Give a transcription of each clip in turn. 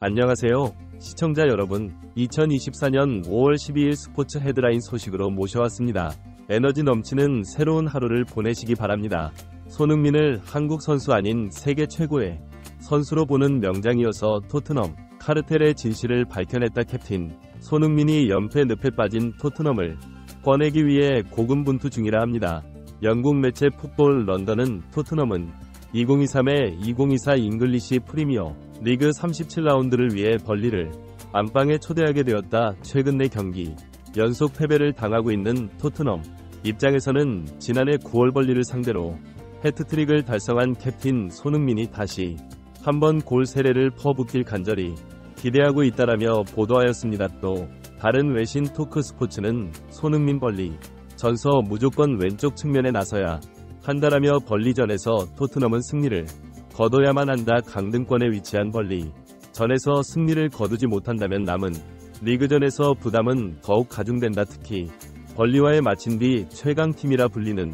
안녕하세요. 시청자 여러분, 2024년 5월 12일 스포츠 헤드라인 소식으로 모셔왔습니다. 에너지 넘치는 새로운 하루를 보내시기 바랍니다. 손흥민을 한국 선수 아닌 세계 최고의 선수로 보는 명장이어서 토트넘, 카르텔의 진실을 밝혀냈다. 캡틴 손흥민이 연패 늪에 빠진 토트넘을 꺼내기 위해 고군분투 중이라 합니다. 영국 매체 풋볼 런던은 토트넘은 2023-2024 잉글리시 프리미어 리그 37라운드를 위해 벌리를 안방에 초대하게 되었다. 최근 4경기 연속 패배를 당하고 있는 토트넘 입장에서는 지난해 9월 벌리를 상대로 해트트릭을 달성한 캡틴 손흥민이 다시 한번 골 세례를 퍼붓길 간절히 기대하고 있다라며 보도하였습니다. 또 다른 외신 토크스포츠는 손흥민 벌리 전서 무조건 왼쪽 측면에 나서야 한다라며 벌리전에서 토트넘은 승리를 거둬야만 한다. 강등권에 위치한 벌리 전에서 승리를 거두지 못한다면 남은 리그전에서 부담은 더욱 가중된다. 특히 벌리와의 마친 뒤 최강팀이라 불리는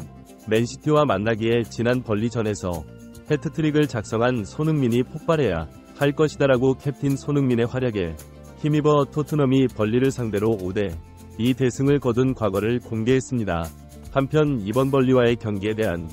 맨시티와 만나기에 지난 벌리전에서 해트트릭을 작성한 손흥민이 폭발해야 할 것이다라고 캡틴 손흥민의 활약에 힘입어 토트넘이 벌리를 상대로 5대2 대승을 거둔 과거를 공개했습니다. 한편 이번 벌리와의 경기에 대한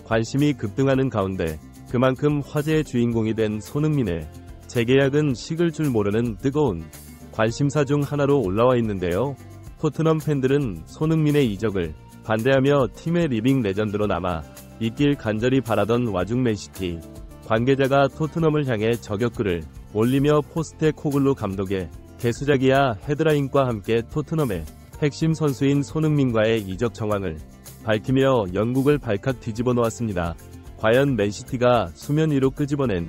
관심이 급등하는 가운데 그만큼 화제의 주인공이 된 손흥민의 재계약은 식을 줄 모르는 뜨거운 관심사 중 하나로 올라와 있는데요. 토트넘 팬들은 손흥민의 이적을 반대하며 팀의 리빙 레전드로 남아 있길 간절히 바라던 와중 맨시티 관계자가 토트넘을 향해 저격글을 올리며 포스테코글루 감독의 개수작이야 헤드라인과 함께 토트넘의 핵심 선수인 손흥민과의 이적 정황을 밝히며 영국을 발칵 뒤집어 놓았습니다. 과연 맨시티가 수면 위로 끄집어낸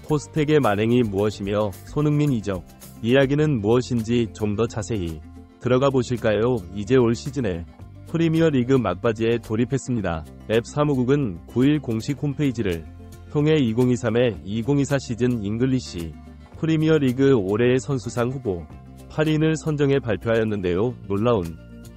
포스텍의 만행이 무엇이며 손흥민 이적 이야기는 무엇인지 좀 더 자세히 들어가 보실까요? 이제 올 시즌에 프리미어리그 막바지에 돌입했습니다. 앱 사무국은 9일 공식 홈페이지를 통해 2023-2024 시즌 잉글리시 프리미어리그 올해의 선수상 후보 8인을 선정해 발표하였는데요. 놀라운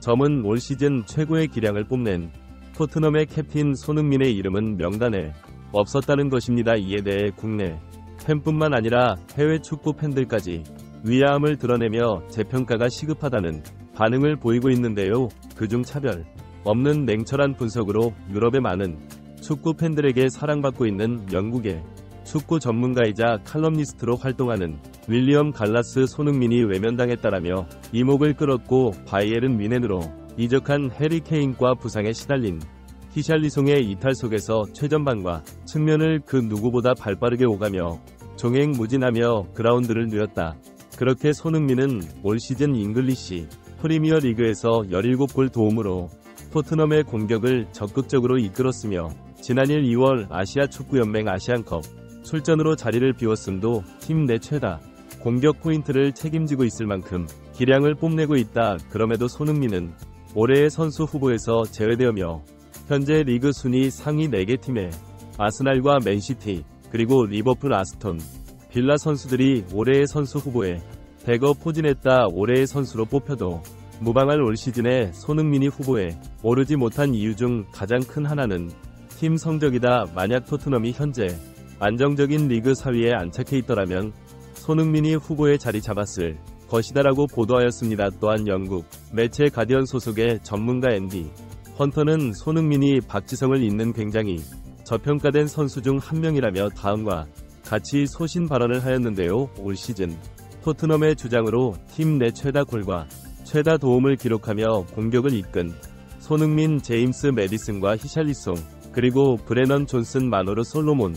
점은 올 시즌 최고의 기량을 뽐낸 토트넘의 캡틴 손흥민의 이름은 명단에 없었다는 것입니다. 이에 대해 국내 팬뿐만 아니라 해외 축구 팬들까지 위화함을 드러내며 재평가가 시급하다는 반응을 보이고 있는데요. 그중 차별 없는 냉철한 분석으로 유럽의 많은 축구 팬들에게 사랑받고 있는 영국의 축구 전문가이자 칼럼니스트로 활동하는 윌리엄 갈라스 손흥민이 외면당했다라며 이목을 끌었고 바이에른 뮌헨으로 이적한 해리 케인과 부상에 시달린 히샬리송의 이탈 속에서 최전방과 측면을 그 누구보다 발빠르게 오가며 종횡무진하며 그라운드를 누렸다. 그렇게 손흥민은 올 시즌 잉글리시 프리미어 리그에서 17골 도움으로 토트넘의 공격을 적극적으로 이끌었으며 지난해 2월 아시아 축구연맹 아시안컵 출전으로 자리를 비웠음도 팀 내 최다 공격 포인트를 책임지고 있을 만큼 기량을 뽐내고 있다. 그럼에도 손흥민은 올해의 선수 후보에서 제외되며 현재 리그 순위 상위 4개 팀의 아스날과 맨시티 그리고 리버풀 아스톤 빌라 선수들이 올해의 선수 후보에 대거 포진했다. 올해의 선수로 뽑혀도 무방할 올 시즌에 손흥민이 후보에 오르지 못한 이유 중 가장 큰 하나는 팀 성적이다. 만약 토트넘이 현재 안정적인 리그 4위에 안착해 있더라면 손흥민이 후보에 자리 잡았을 것이다라고 보도하였습니다. 또한 영국 매체 가디언 소속의 전문가 앤디 헌터는 손흥민이 박지성을 잇는 굉장히 저평가된 선수 중 한 명이라며 다음과 같이 소신 발언을 하였는데요. 올 시즌 토트넘의 주장으로 팀 내 최다 골과 최다 도움을 기록하며 공격을 이끈 손흥민, 제임스 매디슨과 히샬리송 그리고 브레넌 존슨, 마노르 솔로몬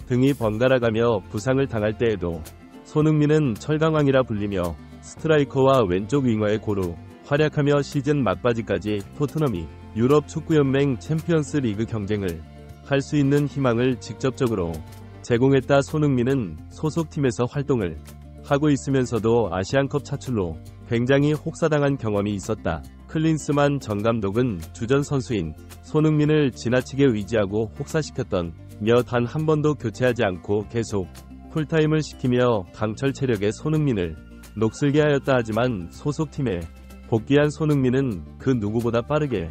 등이 번갈아가며 부상을 당할 때에도 손흥민은 철강왕이라 불리며 스트라이커와 왼쪽 윙어의 고루 활약하며 시즌 막바지까지 토트넘이 유럽 축구연맹 챔피언스 리그 경쟁을 할 수 있는 희망을 직접적으로 제공했다. 손흥민은 소속팀에서 활동을 하고 있으면서도 아시안컵 차출로 굉장히 혹사당한 경험이 있었다. 클린스만 전 감독은 주전 선수인 손흥민을 지나치게 의지하고 혹사시켰던 며 단 한 번도 교체하지 않고 계속 풀타임을 시키며 강철 체력의 손흥민을 녹슬게 하였다. 하지만 소속팀에 복귀한 손흥민은 그 누구보다 빠르게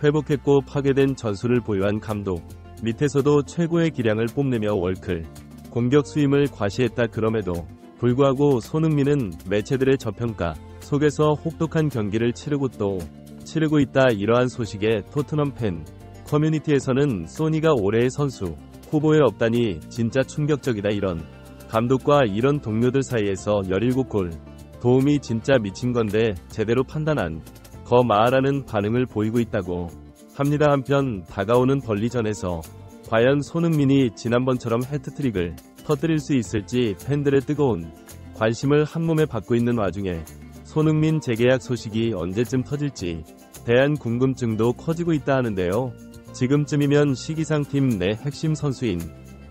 회복했고 파괴된 전술을 보유한 감독 밑에서도 최고의 기량을 뽐내며 월클 공격 수임을 과시했다. 그럼에도 불구하고 손흥민은 매체들의 저평가 속에서 혹독한 경기를 치르고 또 치르고 있다. 이러한 소식에 토트넘 팬 커뮤니티에서는 소니가 올해의 선수 후보에 없다니 진짜 충격적이다. 이런 감독과 이런 동료들 사이에서 17골 도움이 진짜 미친 건데 제대로 판단한 거 마라는 반응을 보이고 있다고 합니다. 한편 다가오는 벌리전에서 과연 손흥민이 지난번처럼 해트트릭을 터뜨릴 수 있을지 팬들의 뜨거운 관심을 한몸에 받고 있는 와중에 손흥민 재계약 소식이 언제쯤 터질지 대한 궁금증도 커지고 있다 하는데요. 지금쯤이면 시기상 팀 내 핵심 선수인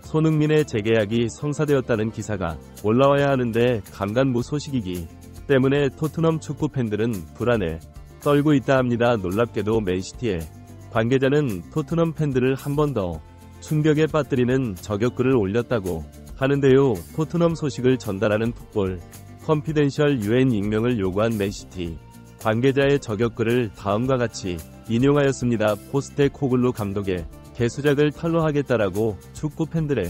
손흥민의 재계약이 성사되었다는 기사가 올라와야 하는데 감감무소식이기 때문에 토트넘 축구 팬들은 불안에 떨고 있다 합니다. 놀랍게도 맨시티의 관계자는 토트넘 팬들을 한 번 더 충격에 빠뜨리는 저격글을 올렸다고 하는데요. 토트넘 소식을 전달하는 풋볼 컨피덴셜 UN 익명을 요구한 맨시티 관계자의 저격글을 다음과 같이 인용하였습니다. 포스테코글루 감독의 개수작을 탄로하겠다라고 축구 팬들의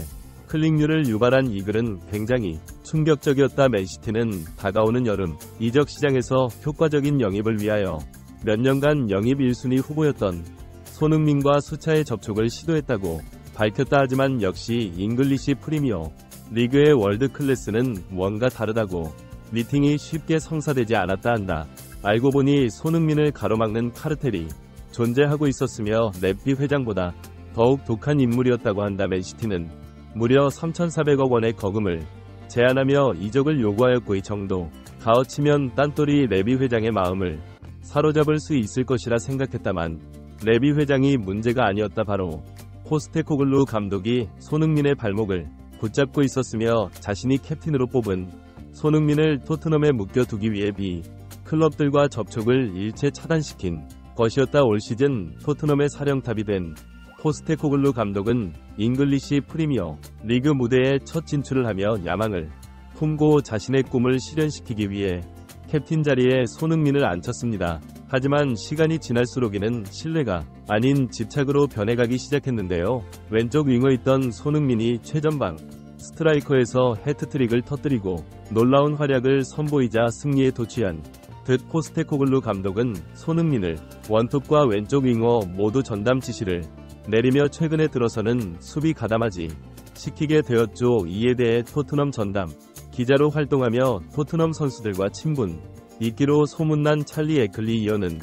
클릭률을 유발한 이 글은 굉장히 충격적이었다. 맨시티는 다가오는 여름 이적 시장에서 효과적인 영입을 위하여 몇 년간 영입 1순위 후보였던 손흥민과 수차의 접촉을 시도했다고 밝혔다. 하지만 역시 잉글리시 프리미어 리그의 월드 클래스는 뭔가 다르다고 미팅이 쉽게 성사되지 않았다 한다. 알고 보니 손흥민을 가로막는 카르텔이 존재하고 있었으며 랩비 회장보다 더욱 독한 인물이었다고 한다. 맨시티는 무려 3,400억 원의 거금을 제안하며 이적을 요구하였고 이 정도 가어치면 딴돌이 랩비 회장의 마음을 사로잡을 수 있을 것이라 생각했다만 랩비 회장이 문제가 아니었다. 바로 포스테코글루 감독이 손흥민의 발목을 붙잡고 있었으며 자신이 캡틴으로 뽑은 손흥민을 토트넘에 묶여두기 위해 비 클럽들과 접촉을 일체 차단시킨 것이었다. 올 시즌 토트넘의 사령탑이 된 포스테코글루 감독은 잉글리시 프리미어 리그 무대에 첫 진출을 하며 야망을 품고 자신의 꿈을 실현시키기 위해 캡틴 자리에 손흥민을 앉혔습니다. 하지만 시간이 지날수록 이는 신뢰가 아닌 집착으로 변해가기 시작했는데요. 왼쪽 윙어있던 손흥민이 최전방 스트라이커에서 해트트릭을 터뜨리고 놀라운 활약을 선보이자 승리에 도취한 듯 포스테코글루 감독은 손흥민을 원톱과 왼쪽 윙어 모두 전담 지시를 내리며 최근에 들어서는 수비 가담하지 시키게 되었죠. 이에 대해 토트넘 전담 기자로 활동하며 토트넘 선수들과 친분 있기로 소문난 찰리 에클리 이어는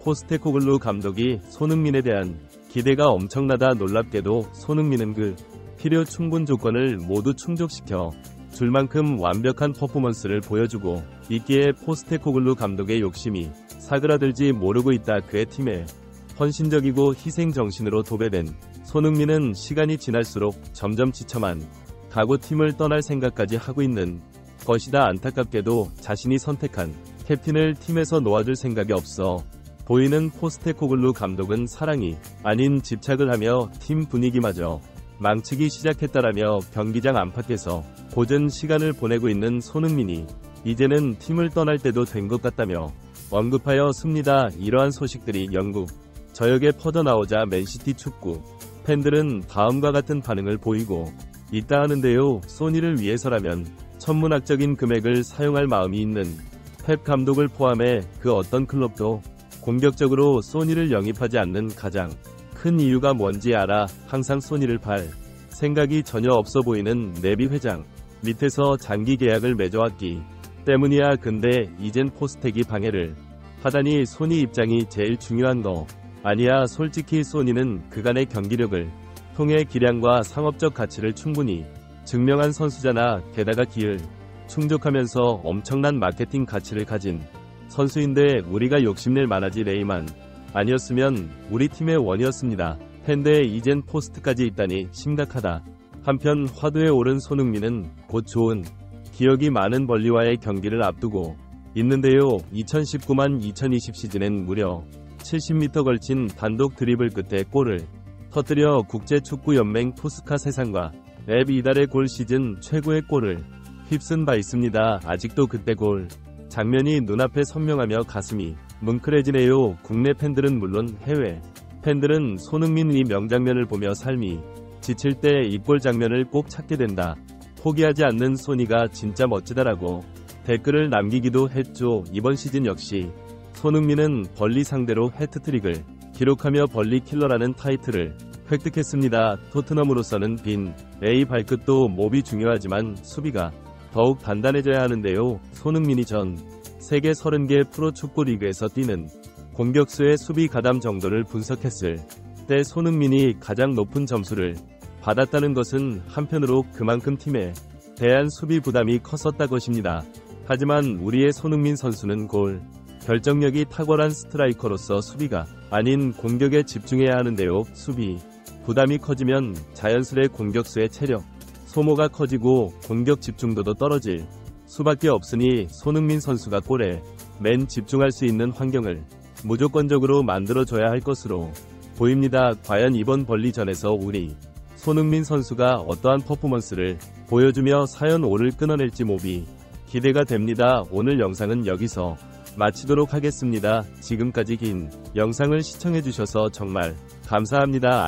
포스테코글루 감독이 손흥민에 대한 기대가 엄청나다. 놀랍게도 손흥민은 그 필요 충분 조건을 모두 충족시켜 줄 만큼 완벽한 퍼포먼스를 보여주고 있기에 포스테코글루 감독의 욕심이 사그라들지 모르고 있다. 그의 팀에 헌신적이고 희생정신으로 도배된 손흥민은 시간이 지날수록 점점 지쳐만 가고 팀을 떠날 생각까지 하고 있는 것이다. 안타깝게도 자신이 선택한 캡틴을 팀에서 놓아줄 생각이 없어 보이는 포스테코글루 감독은 사랑이 아닌 집착을 하며 팀 분위기마저 망치기 시작했다라며 경기장 안팎에서 보전 시간을 보내고 있는 손흥민이 이제는 팀을 떠날 때도 된 것 같다며 언급하였습니다. 이러한 소식들이 영국 저역에 퍼져나오자 맨시티 축구 팬들은 다음과 같은 반응을 보이고 있다 하는데요. 소니를 위해서라면 천문학적인 금액을 사용할 마음이 있는 펩 감독을 포함해 그 어떤 클럽도 공격적으로 소니를 영입하지 않는 가장 큰 이유가 뭔지 알아? 항상 소니를 팔 생각이 전혀 없어 보이는 내비 회장 밑에서 장기 계약을 맺어왔기 때문이야. 근데 이젠 포스텍이 방해를 하다니 소니 입장이 제일 중요한 거 아니야? 솔직히 소니는 그간의 경기력을 통해 기량과 상업적 가치를 충분히 증명한 선수잖아. 게다가 기을 충족하면서 엄청난 마케팅 가치를 가진 선수인데 우리가 욕심낼 만하지. 레이만 아니었으면 우리 팀의 원이었습니다. 팬데 이젠 포스트까지 있다니 심각하다. 한편 화두에 오른 손흥민은 곧 좋은 기억이 많은 벌리와의 경기를 앞두고 있는데요. 2019-2020 시즌엔 무려 70m 걸친 단독 드리블 끝에 골을 터뜨려 국제축구연맹 푸스카 세상과 앱 이달의 골 시즌 최고의 골을 휩쓴 바 있습니다. 아직도 그때 골 장면이 눈앞에 선명하며 가슴이 뭉클해지네요. 국내 팬들은 물론 해외 팬들은 손흥민 이 명장면을 보며 삶이 지칠 때 이 골 장면을 꼭 찾게 된다. 포기하지 않는 소니가 진짜 멋지다라고 댓글을 남기기도 했죠. 이번 시즌 역시 손흥민은 벌리 상대로 해트트릭을 기록하며 벌리 킬러라는 타이틀을 획득했습니다. 토트넘으로서는 빈 A 발끝도 몹이 중요하지만 수비가 더욱 단단해져야 하는데요. 손흥민이 전 세계 30개 프로축구 리그에서 뛰는 공격수의 수비 가담 정도를 분석했을 때 손흥민이 가장 높은 점수를 받았다는 것은 한편으로 그만큼 팀에 대한 수비 부담이 컸었다 것입니다. 하지만 우리의 손흥민 선수는 골 결정력이 탁월한 스트라이커로서 수비가 아닌 공격에 집중해야 하는데요. 수비 부담이 커지면 자연스레 공격수의 체력 소모가 커지고 공격 집중도도 떨어질 수밖에 없으니 손흥민 선수가 골에 맨 집중할 수 있는 환경을 무조건적으로 만들어줘야 할 것으로 보입니다. 과연 이번 벌리전에서 우리 손흥민 선수가 어떠한 퍼포먼스를 보여주며 사연 5를 끊어낼지 몹이 기대가 됩니다. 오늘 영상은 여기서 마치도록 하겠습니다. 지금까지 긴 영상을 시청해주셔서 정말 감사합니다.